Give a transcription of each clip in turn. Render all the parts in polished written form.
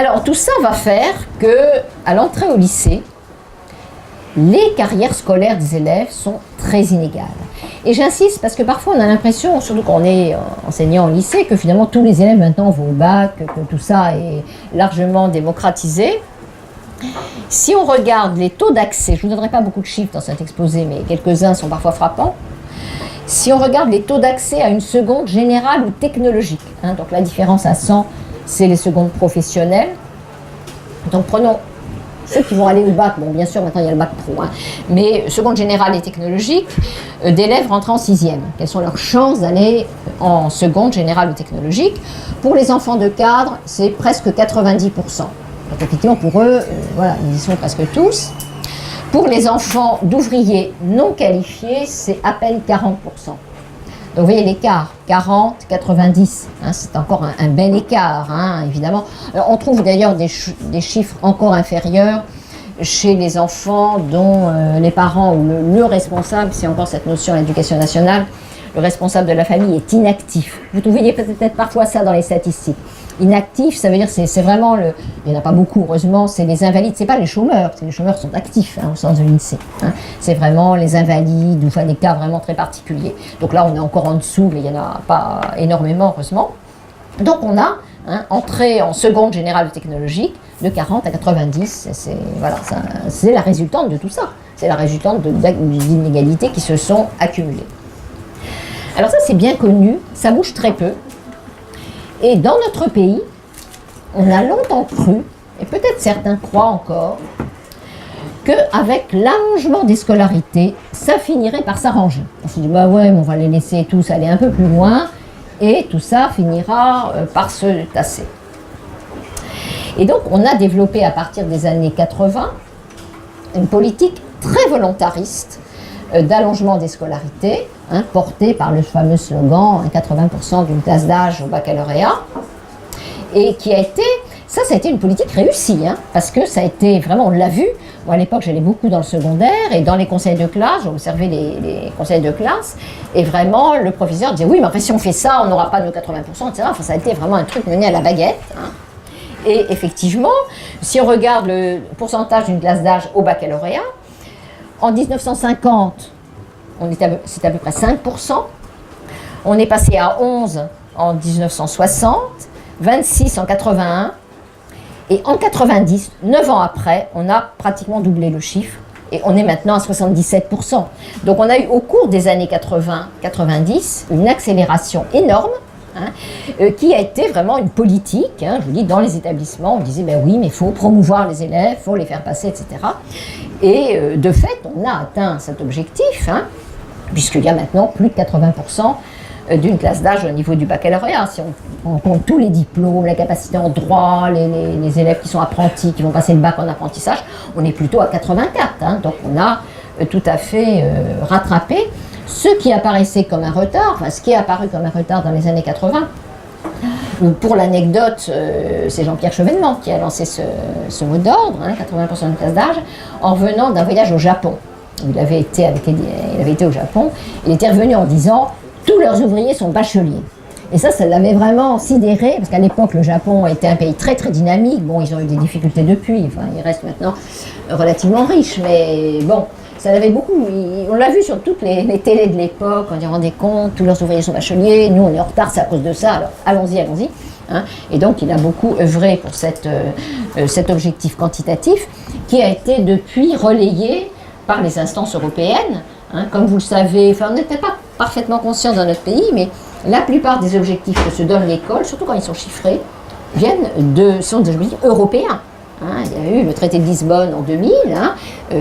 Alors tout ça va faire que, à l'entrée au lycée, les carrières scolaires des élèves sont très inégales. Et j'insiste parce que parfois on a l'impression, surtout quand on est enseignant au lycée, que finalement tous les élèves maintenant vont au bac, que tout ça est largement démocratisé. Si on regarde les taux d'accès, je ne vous donnerai pas beaucoup de chiffres dans cet exposé, mais quelques-uns sont parfois frappants. Si on regarde les taux d'accès à une seconde générale ou technologique, donc la différence à 100, c'est les secondes professionnelles. Donc prenons ceux qui vont aller au bac, bon bien sûr maintenant il y a le bac pro, mais seconde générale et technologique, d'élèves rentrant en 6e. Quelles sont leurs chances d'aller en seconde générale ou technologique? Pour les enfants de cadre, c'est presque 90%. Donc effectivement pour eux, voilà, ils y sont presque tous. Pour les enfants d'ouvriers non qualifiés, c'est à peine 40%. Donc vous voyez l'écart, 40, 90, c'est encore un bel écart, évidemment. Alors, on trouve d'ailleurs des chiffres encore inférieurs chez les enfants dont les parents ou le responsable, c'est encore cette notion à l'éducation nationale, le responsable de la famille est inactif. Vous trouvez peut-être parfois ça dans les statistiques. Inactif, ça veut dire c'est vraiment il n'y en a pas beaucoup heureusement, c'est les invalides, c'est pas les chômeurs, parce que les chômeurs sont actifs au sens de l'INSEE. C'est vraiment les invalides ou des cas vraiment très particuliers. Donc là on est encore en dessous, mais il n'y en a pas énormément heureusement. Donc on a entrée en seconde générale technologique de 40 à 90, c'est la résultante de tout ça. C'est la résultante d'inégalités qui se sont accumulées. Alors ça c'est bien connu, ça bouge très peu. Et dans notre pays, on a longtemps cru, et peut-être certains croient encore, qu'avec l'allongement des scolarités, ça finirait par s'arranger. On se dit, bah ouais, mais on va les laisser tous aller un peu plus loin, et tout ça finira par se tasser. Et donc, on a développé à partir des années 80 une politique très volontariste d'allongement des scolarités, porté par le fameux slogan 80% d'une classe d'âge au baccalauréat, et qui a été, ça a été une politique réussie, parce que ça a été vraiment, on l'a vu, moi à l'époque j'allais beaucoup dans le secondaire, et dans les conseils de classe, j'observais les conseils de classe, et vraiment le professeur disait, oui mais enfin si on fait ça, on n'aura pas de 80%, etc. Enfin ça a été vraiment un truc mené à la baguette, Et effectivement, si on regarde le pourcentage d'une classe d'âge au baccalauréat, en 1950, c'était à peu près 5%. On est passé à 11 en 1960, 26 en 81. Et en 90, 9 ans après, on a pratiquement doublé le chiffre. Et on est maintenant à 77%. Donc on a eu au cours des années 80-90 une accélération énorme. Qui a été vraiment une politique, je vous dis, dans les établissements, on disait, ben oui, mais il faut promouvoir les élèves, il faut les faire passer, etc. Et de fait, on a atteint cet objectif, puisqu'il y a maintenant plus de 80% d'une classe d'âge au niveau du baccalauréat. Si on compte tous les diplômes, la capacité en droit, les élèves qui sont apprentis, qui vont passer le bac en apprentissage, on est plutôt à 84. Donc on a tout à fait rattrapé ce qui apparaissait comme un retard, ce qui est apparu comme un retard dans les années 80. Pour l'anecdote, c'est Jean-Pierre Chevènement qui a lancé ce mot d'ordre, 80% de classe d'âge, en revenant d'un voyage au Japon. Il avait été au Japon, il était revenu en disant « tous leurs ouvriers sont bacheliers ». Et ça l'avait vraiment sidéré, parce qu'à l'époque, le Japon était un pays très très dynamique. Bon, ils ont eu des difficultés depuis, ils restent maintenant relativement riches, mais bon, ça l'avait beaucoup. On l'a vu sur toutes les télés de l'époque, on s'y rendait compte, tous leurs ouvriers sont bacheliers, nous on est en retard, c'est à cause de ça, alors allons-y. Et donc il a beaucoup œuvré pour cet objectif quantitatif, qui a été depuis relayé par les instances européennes. Comme vous le savez, on n'était pas parfaitement conscient dans notre pays, mais la plupart des objectifs que se donne l'école, surtout quand ils sont chiffrés, sont des objectifs européens. Il y a eu le traité de Lisbonne en 2000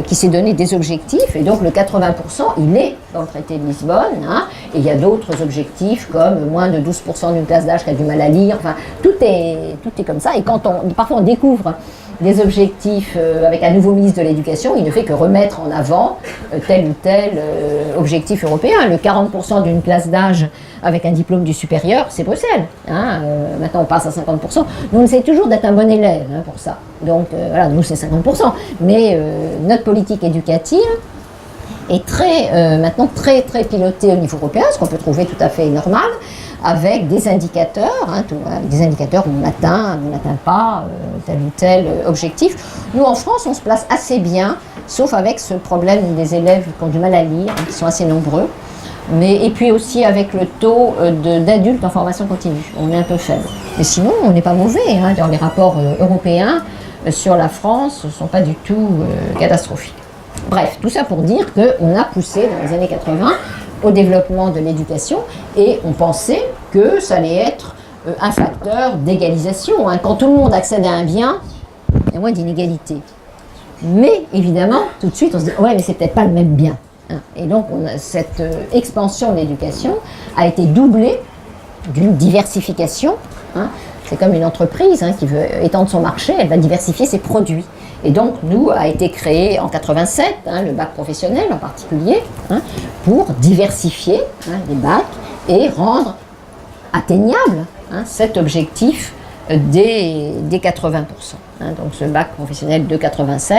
qui s'est donné des objectifs, et donc le 80% il est dans le traité de Lisbonne, et il y a d'autres objectifs comme moins de 12% d'une classe d'âge qui a du mal à lire, tout est comme ça, et quand parfois on découvre des objectifs avec un nouveau ministre de l'Éducation, il ne fait que remettre en avant tel ou tel objectif européen. Le 40% d'une classe d'âge avec un diplôme du supérieur, c'est Bruxelles. Maintenant, on passe à 50%. Nous, on essaie toujours d'être un bon élève pour ça. Donc, voilà, nous, c'est 50%. Mais notre politique éducative est maintenant très, très pilotée au niveau européen, ce qu'on peut trouver tout à fait normal. avec des indicateurs, des indicateurs où on atteint pas tel ou tel objectif. Nous, en France, on se place assez bien, sauf avec ce problème des élèves qui ont du mal à lire, qui sont assez nombreux. Et puis aussi avec le taux d'adultes en formation continue, on est un peu faible. Mais sinon, on n'est pas mauvais, dans les rapports européens sur la France, ne sont pas du tout catastrophiques. Bref, tout ça pour dire qu'on a poussé dans les années 80 au développement de l'éducation et on pensait que ça allait être un facteur d'égalisation. Quand tout le monde accède à un bien, il y a moins d'inégalité. Mais évidemment, tout de suite, on se dit « ouais, mais c'est peut-être pas le même bien ». Et donc, cette expansion de l'éducation a été doublée d'une diversification. C'est comme une entreprise qui veut étendre son marché, elle va diversifier ses produits. Et donc, nous, a été créé en 87, le bac professionnel en particulier, pour diversifier les bacs et rendre atteignable cet objectif des 80%. Donc ce bac professionnel de 87.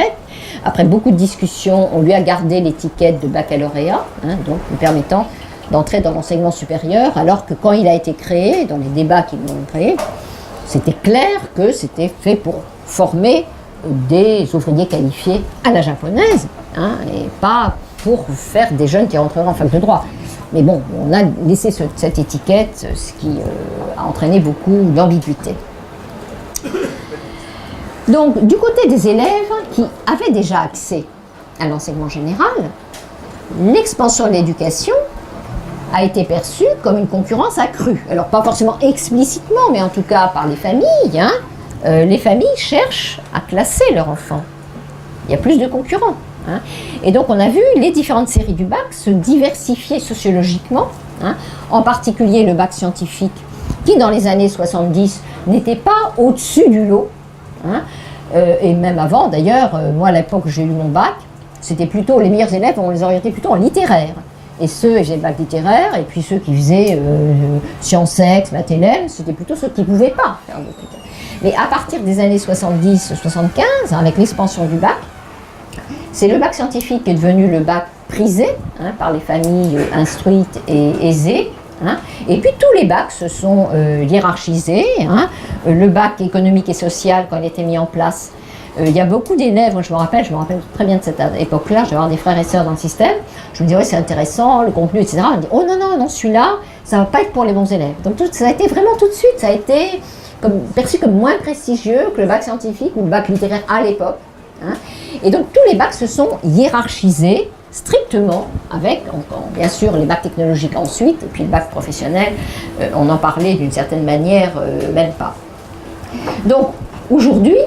Après beaucoup de discussions, on lui a gardé l'étiquette de baccalauréat, donc lui permettant d'entrer dans l'enseignement supérieur, alors que quand il a été créé, dans les débats qu'ils l'ont créé, c'était clair que c'était fait pour former des ouvriers qualifiés à la japonaise, et pas pour faire des jeunes qui rentreraient en fac de droit. Mais bon, on a laissé cette étiquette, ce qui a entraîné beaucoup d'ambiguïté. Donc, du côté des élèves qui avaient déjà accès à l'enseignement général, l'expansion de l'éducation a été perçue comme une concurrence accrue. Alors, pas forcément explicitement, mais en tout cas par les familles. Les familles cherchent à classer leurs enfants. Il y a plus de concurrents. Et donc, on a vu les différentes séries du bac se diversifier sociologiquement, en particulier le bac scientifique, qui dans les années 70 n'était pas au-dessus du lot. Et même avant, d'ailleurs, moi à l'époque où j'ai eu mon bac, c'était plutôt les meilleurs élèves, on les orientait plutôt en littéraire. Et j'ai le bac littéraire, et puis ceux qui faisaient sciences ex, maths LM, c'était plutôt ceux qui ne pouvaient pas faire de littéraire. Mais à partir des années 70-75, avec l'expansion du bac, c'est le bac scientifique qui est devenu le bac prisé par les familles instruites et aisées. Et puis tous les bacs se sont hiérarchisés. Le bac économique et social, quand il a été mis en place, il y a beaucoup d'élèves, je me rappelle très bien de cette époque-là, je vais avoir des frères et sœurs dans le système, je me dis ouais c'est intéressant, le contenu, etc. On me dit oh non, celui-là, ça ne va pas être pour les bons élèves. Donc ça a été vraiment tout de suite, ça a été perçu comme moins prestigieux que le bac scientifique ou le bac littéraire à l'époque. Et donc tous les bacs se sont hiérarchisés strictement avec, bien sûr, les bacs technologiques ensuite, et puis le bac professionnel, on en parlait d'une certaine manière, même pas. Donc, aujourd'hui,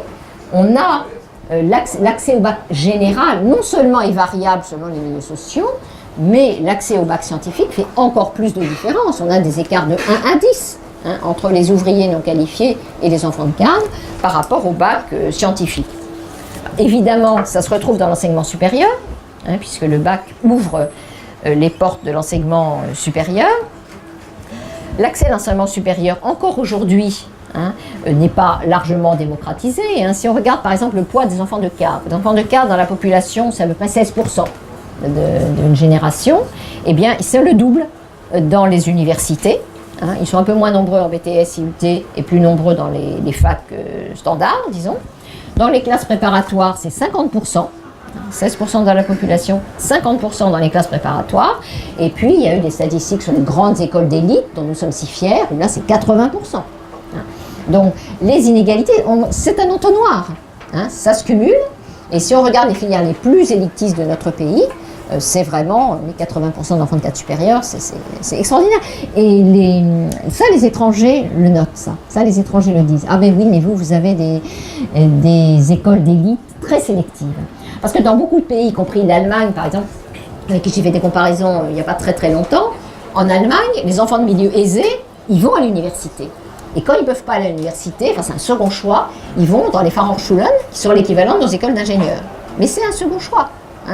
on a l'accès au bac général, non seulement est variable selon les milieux sociaux, mais l'accès au bac scientifique fait encore plus de différence. On a des écarts de 1 à 10 entre les ouvriers non qualifiés et les enfants de cadre par rapport au bac scientifique. Évidemment, ça se retrouve dans l'enseignement supérieur, puisque le bac ouvre les portes de l'enseignement supérieur. L'accès à l'enseignement supérieur, encore aujourd'hui, n'est pas largement démocratisé. Si on regarde par exemple le poids des enfants de cadre, les enfants de cadre dans la population, c'est à peu près 16% d'une génération, eh bien c'est le double dans les universités. Ils sont un peu moins nombreux en BTS, IUT et plus nombreux dans les facs standards, disons. Dans les classes préparatoires, c'est 50%. 16% dans la population, 50% dans les classes préparatoires. Et puis, il y a eu des statistiques sur les grandes écoles d'élite, dont nous sommes si fiers, et là, c'est 80%. Donc, les inégalités, c'est un entonnoir. Ça se cumule. Et si on regarde les filières les plus élitistes de notre pays, c'est vraiment les 80% d'enfants de cadre supérieur, c'est extraordinaire. Et ça, les étrangers le notent, ça les étrangers le disent. Ah ben oui, mais vous avez des écoles d'élite très sélectives. Parce que dans beaucoup de pays, y compris l'Allemagne par exemple, avec qui j'ai fait des comparaisons il n'y a pas très longtemps, en Allemagne, les enfants de milieu aisé, ils vont à l'université. Et quand ils ne peuvent pas aller à l'université, c'est un second choix, ils vont dans les Fachhochschulen, qui sont l'équivalent de nos écoles d'ingénieurs. Mais c'est un second choix.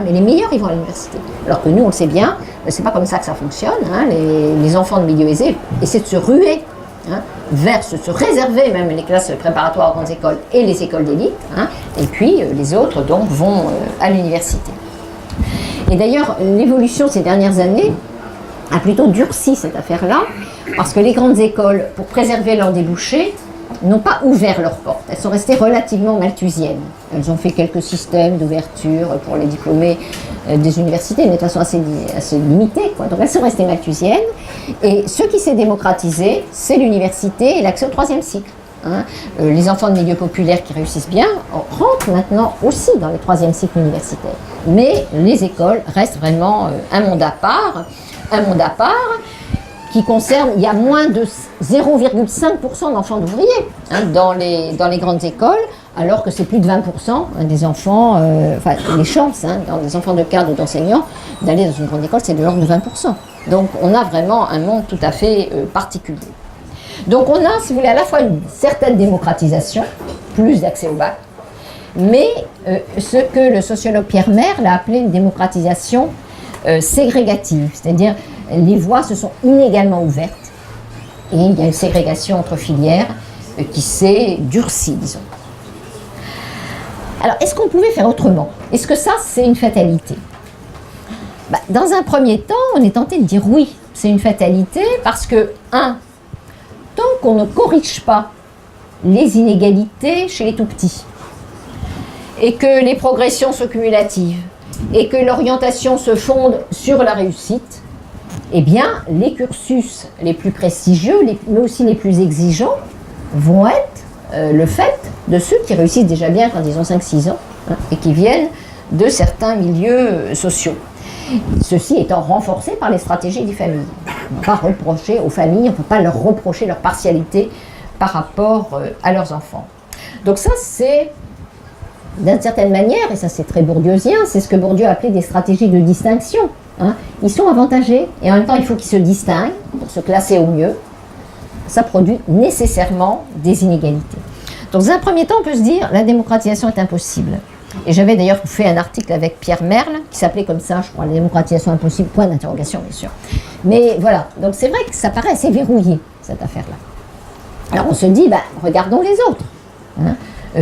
Mais les meilleurs, ils vont à l'université. Alors que nous, on le sait bien, c'est pas comme ça que ça fonctionne. Les enfants de milieu aisé essaient de se ruer vers se réserver même les classes préparatoires aux grandes écoles et les écoles d'élite. Et puis les autres donc vont à l'université. Et d'ailleurs, l'évolution ces dernières années a plutôt durci cette affaire-là, parce que les grandes écoles, pour préserver leurs débouchés, n'ont pas ouvert leurs portes. Elles sont restées relativement malthusiennes. Elles ont fait quelques systèmes d'ouverture pour les diplômés des universités, mais de façon assez limitée, quoi. Donc elles sont restées malthusiennes. Et ce qui s'est démocratisé, c'est l'université et l'accès au troisième cycle. Hein. Les enfants de milieux populaires qui réussissent bien rentrent maintenant aussi dans le troisième cycle universitaire. Mais les écoles restent vraiment un monde à part qui concerne, il y a moins de 0,5% d'enfants d'ouvriers dans les grandes écoles, alors que c'est plus de 20% des enfants, les chances dans des enfants de cadres ou d'enseignants d'aller dans une grande école, c'est de l'ordre de 20%. Donc on a vraiment un monde tout à fait particulier. Donc on a, si vous voulez, à la fois une certaine démocratisation, plus d'accès au bac, mais ce que le sociologue Pierre Merle a appelé une démocratisation ségrégative, c'est-à-dire les voies se sont inégalement ouvertes et il y a une ségrégation entre filières qui s'est durcie, disons. Alors, est-ce qu'on pouvait faire autrement? Est-ce que ça, c'est une fatalité? Dans un premier temps, on est tenté de dire oui, c'est une fatalité parce que, tant qu'on ne corrige pas les inégalités chez les tout-petits et que les progressions sont cumulatives et que l'orientation se fonde sur la réussite, eh bien, les cursus les plus prestigieux, mais aussi les plus exigeants, vont être le fait de ceux qui réussissent déjà bien quand ils ont 5-6 ans et qui viennent de certains milieux sociaux. Ceci étant renforcé par les stratégies des familles. On ne va pas reprocher aux familles, on ne peut pas leur reprocher leur partialité par rapport à leurs enfants. Donc ça, c'est, d'une certaine manière, et ça c'est très bourdieusien, c'est ce que Bourdieu a appelé des stratégies de distinction. Ils sont avantagés et en même temps il faut qu'ils se distinguent pour se classer au mieux. Ça produit nécessairement des inégalités. Donc dans un premier temps on peut se dire la démocratisation est impossible. Et j'avais d'ailleurs fait un article avec Pierre Merle qui s'appelait comme ça, je crois, la démocratisation impossible, point d'interrogation bien sûr. Mais voilà, donc c'est vrai que ça paraît assez verrouillé cette affaire-là. Alors on se dit, regardons les autres.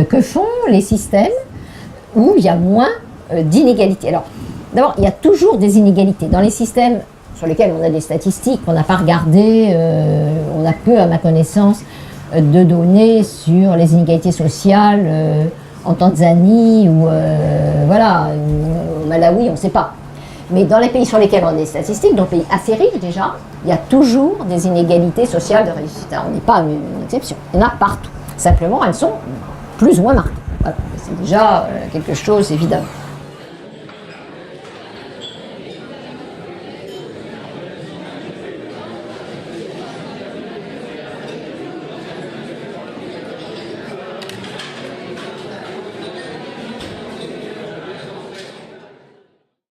Que font les systèmes où il y a moins d'inégalités? Alors, d'abord, il y a toujours des inégalités. Dans les systèmes sur lesquels on a des statistiques, on n'a pas regardé, on a peu, à ma connaissance, de données sur les inégalités sociales en Tanzanie ou au Malawi, on ne sait pas. Mais dans les pays sur lesquels on a des statistiques, dans les pays assez riches déjà, il y a toujours des inégalités sociales de réussite. On n'est pas une exception, il y en a partout. Simplement, elles sont plus ou moins marquées. Voilà. C'est déjà quelque chose, évidemment.